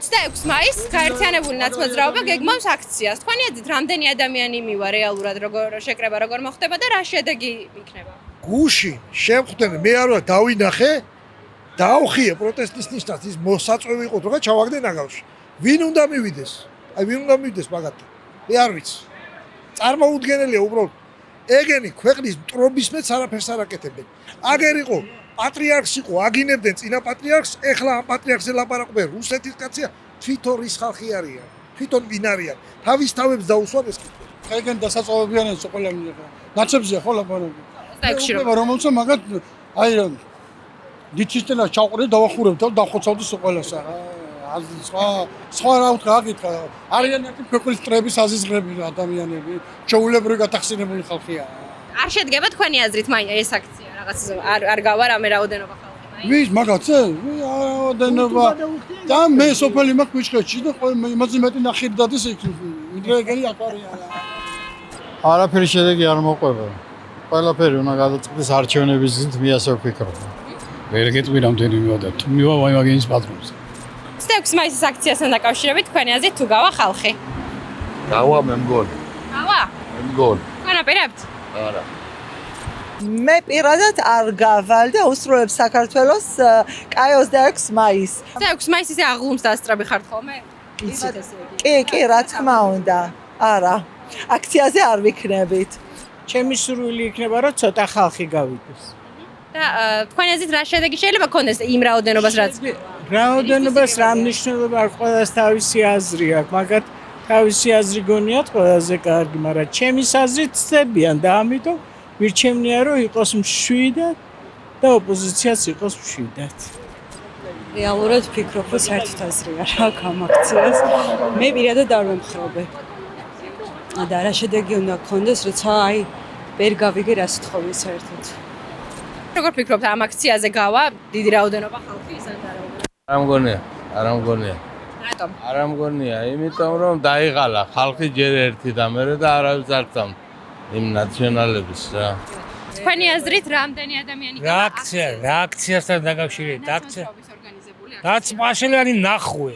26 მაისს გაერთიანებული ნაცმოძრაობა გეგმავს აქციას. თქვენი აზრით, რამდენი ადამიანი მივა რეალურად როგორ შეკრება, როგორ მოხდება და რა შედეგი იქნება? გუშინ შევხვდნენ, მე არ ვარ დავინახე, დაუხიე პროტესტის ნიშნად ის მოსაწვევი იყო, რომ ჩავაგდნენ აგავში. ვინ უნდა მივიდეს? აი ვინ უნდა მივიდეს მაგათი? მე არ ვიცი. წარმოუდგენელია უბრალოდ. ეგენი ქვეყნის მტრობისმეც არაფერს არ აკეთებენ. აგერ იყო პატრიარქს იყო, აგინებდნენ წინა პატრიარქს, ეხლა ამ პატრიარქზე ლაპარაკობენ. რუსეთის კაცია თვითონ ის ხალხი არიან, თვითონ ვინ არიან. თავის თავებს დაუსვან ეს კითხვა. ეგენ დასაწოვებიანენ ყველა მინება. ნაცებზია ხო ლაპარაკი. და რომელსაც მაგათ აი დიჩისტელა ჩაყრე დავახურებთ და დახოცავდი ყველასა. სხვა რა უთხრა აკითხა. არიან ერთი ქვეყნის წრების აზიზღრები ადამიანები, ჩაულებრივი გათახსინებული ხალხია. არ შედგება თქვენი აზრით ეს აქცია რაღაც არ გავა რამე რაოდენობა ხალხი. ვის მაგაცე? რაოდენობა. და მე სოფელი მაქვს ვიჩხეთში და იმაზე მეტი ნახირი დადის იქ. ინდრეგელი აქ არიან. არაფერი შედეგი არ მოყვება. ყველაფერი უნდა გადაწყდეს არჩევნების გზით, მე ასე ვფიქრობ. ვერ გეტყვი რამდენიმე და თუ მივა ვაიმაგენის პატრონს. 26 მაისის აქციასთან დაკავშირებით თქვენი აზრით თუ გავა ხალხი? გავა მე მგონი. გავა? მე მგონი. განაპირებთ? არა. მე პირადად არ გავალ და უსრულებ საქართველოს კაი 26 მაისს. 26 მაისის აღლუმს დაასწრები ხართ ხოლმე? კი, რა თქმა უნდა. არა. აქციაზე არ ვიქნებით. ჩემი სურვილი იქნება რომ ცოტა ხალხი გავიდეს. და თქვენი აზრით რა შედეგი შეიძლება ქონდეს იმ რაოდენობას რაც რაოდენობას რა მნიშვნელობა აქვს, ყველას თავისი აზრი აქვს, მაგათ თავისი აზრი გონიათ ყველაზე კარგი, მაგრამ ჩემის აზრით ცდებიან და ამიტომ ვირჩევნია რომ იყოს მშვიდად და ოპოზიციაც იყოს მშვიდად. რეალურად ვფიქრობ, რომ საერთოდ აზრი არ აქვს ამ აქციას. მე პირადად არ ვემხრობე. და რა შედეგი უნდა გქონდეს, როცა აი ვერ გავიგე რა სიტყვები საერთოდ. როგორ ფიქრობთ ამ აქციაზე გავა დიდი რაოდენობა ხალხი ისე და არ მგონია, არ მგონია. რატომ? არ მგონია, იმიტომ რომ დაიღალა ხალხი ჯერ ერთი და მერე და არავის არ წამს იმ ნაციონალების რა. თქვენი აზრით რამდენი ადამიანი რა აქციასთან დაკავშირებით აქცია? ორგანიზებული რაც მაშინვე ნახვე.